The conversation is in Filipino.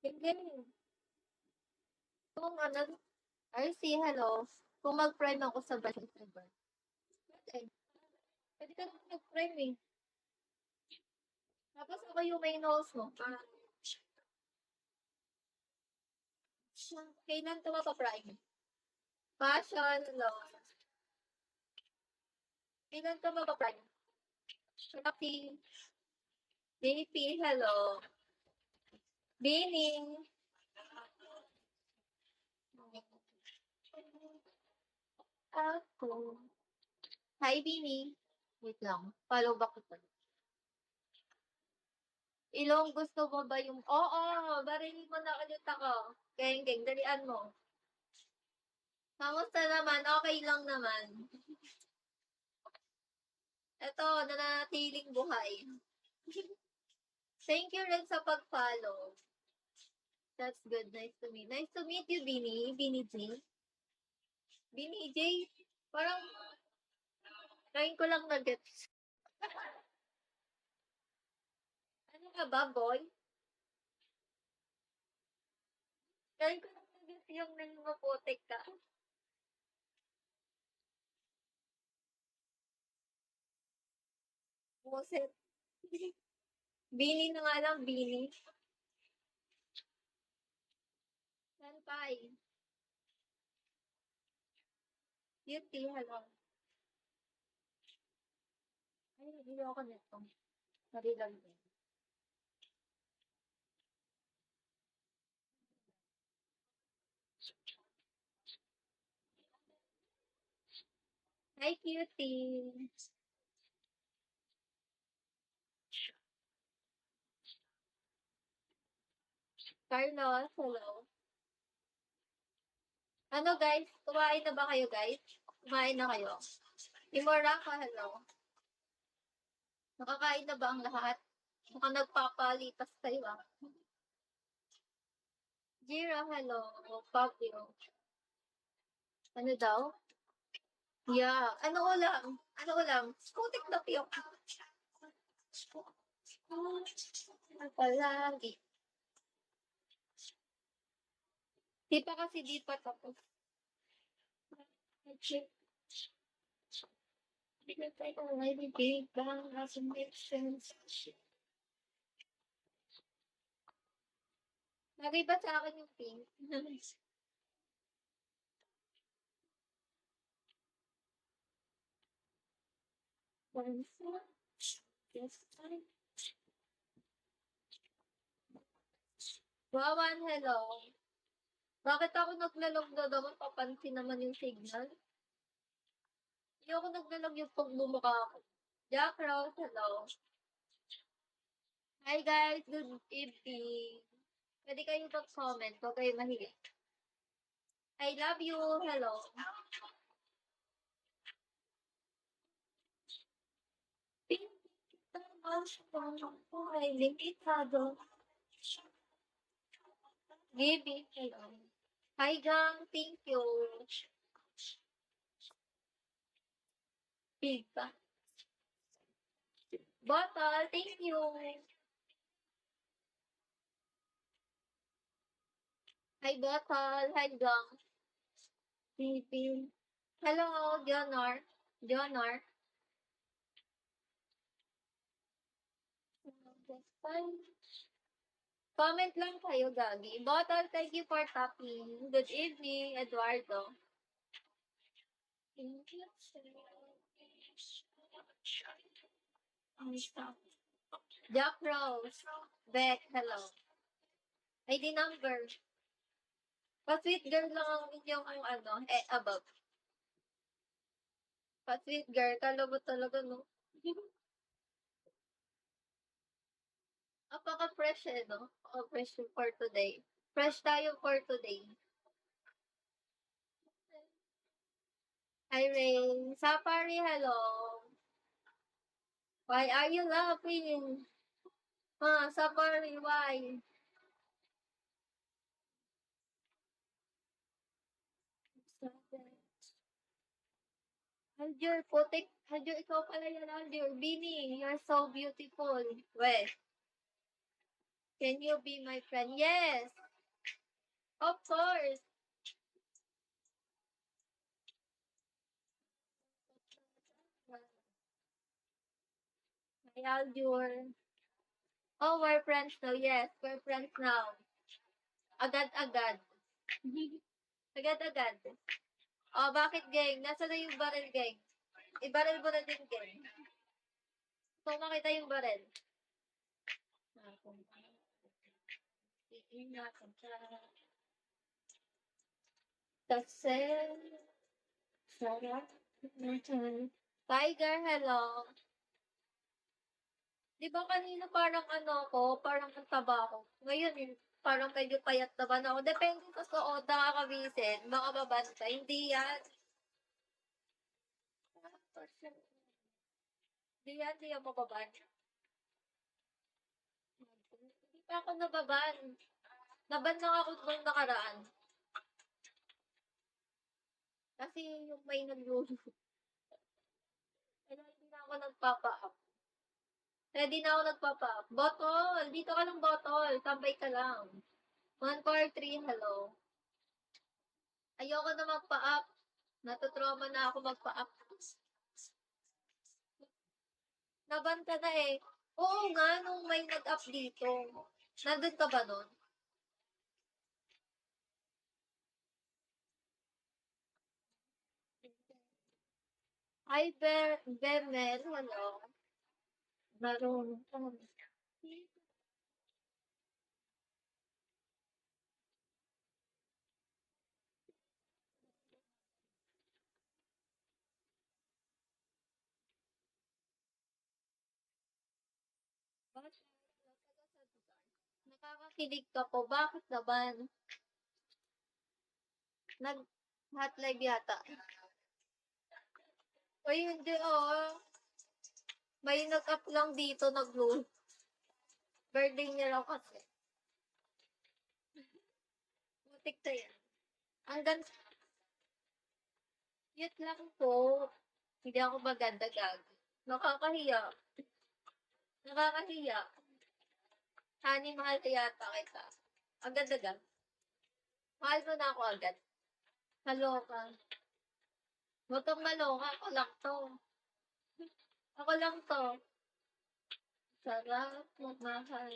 Sige. Kung ano, RC, hello. Kung mag-prime ako sa Vancouver. Pwede. Pwede ka naman mag-prime eh. Tapos ako yung may nose mo. Kailan ka mapaprime? Passion, hello. Kailan ka mapaprime? Shopee. JP, hello. Bining. Ako. Hi, Bini. Wait lang. Follow back ko. Ilong gusto mo ba yung... Oo, barilin mo na ulit ako. Geng, dalian mo. Kamusta naman? Okay lang naman. Ito, nanatiling buhay. Thank you rin sa pag-follow. That's good. Nice to meet. Nice to meet you, Bini. Bini J. Bini J. Parang, trying ko lang na-gets. Ano ka ba, boy? Trying ko lang na-gets yung nangunguputik ka. Buset. Bini na nga lang, Bini. Senpai. Cutie, hello. Ay, hindi ako nito. Narilag din. Hi, cutie. Carlos, hello. Ano guys, kumain na ba kayo guys? Kumain na kayo? Imoraka, hello. Nakakain na ba ang lahat? Mukhang nagpapalipas kayo ah. Jira, hello. Fabio. Ano daw? Yeah. Ano ulam? Ano ulam? Skutik na piyok. Palagi. Di pa kasi di pa tapos. Lagay ba sa akin yung pink? Wawan, hello. Bakit ako naglalog na naman? Papansin naman yung signal. Hindi ako naglalag yung pag bumukha ako. Jack Rose, hello. Hi guys, good evening. Pwede kayo mag-comment, huwag kayo mahilig. I love you, hello. Ay, limitado. Gibby, hello. Hi gang, thank you. Big pa. Bottle, thank you. Hi Bottle, hi gang. Gibby. Hello, Jonor. Jonor. Comment lang kayo, Gagi. Bottle, thank you for tapping. Good evening, Eduardo. Jack Rose. Beck, hello. ID number. Pa-sweet girl lang ang inyong ano, above. Pa-sweet girl, kala mo talaga, no? Apaka-fresh no? Fresh for today. Fresh tayo for today. Hi, Rain. Sapari, hello. Why are you laughing? Sapari, why? Aljur, putik. Aljur, ikaw pala yan, Aljur. Bini, you're so beautiful. Weh. Can you be my friend? Yes, of course. My Aljur. Oh, we're friends now. Yes, we're friends now. Agad-agad. Agad-agad. Oh, bakit, gang? Nasaan na yung baril, gang? Ibaril mo na din, gang. Kung makita yung baril. Iingatan ka. Kasi, sarap. Tiger, hello. Di ba kanina parang ano ko, parang ang taba ko. Ngayon, parang medyo payat naman ako. Depende sa suot, nakakabisin. Baka babanta. Hindi yan. Hindi yan, hindi yan mababan. Hindi pa ako nababan. Naban lang ako nung nakaraan. Kasi yung may naglulu. Kaya hindi na ako nagpapa-up. Kaya di na ako nagpapa-up. Botol! Dito ka lang, botol. Tambay ka lang. 143, hello. Ayoko na magpa-up. Natutrauma na ako magpa-up. Nabanta na eh. Oo nga, nung may nag-up dito. Nandun ka ba nun? Hi, Bemel. Hello. Marunong ka. Nakakakilig ka po. Bakit naman? Nag-hot live yata. Uy, hindi oh. May nag-up lang dito, nag-roll. Birthday niya lang kasi. Butik na yan. Hanggang, yun lang po. Hindi ako maganda gag. Nakakahiya. Nakakahiya. Honey, mahal ka yata kita. Agad-agad. Mahal mo na ako agad. Maloka. Huwag kang maloka. Ako lang to. Ako lang to. Sarap magmahal.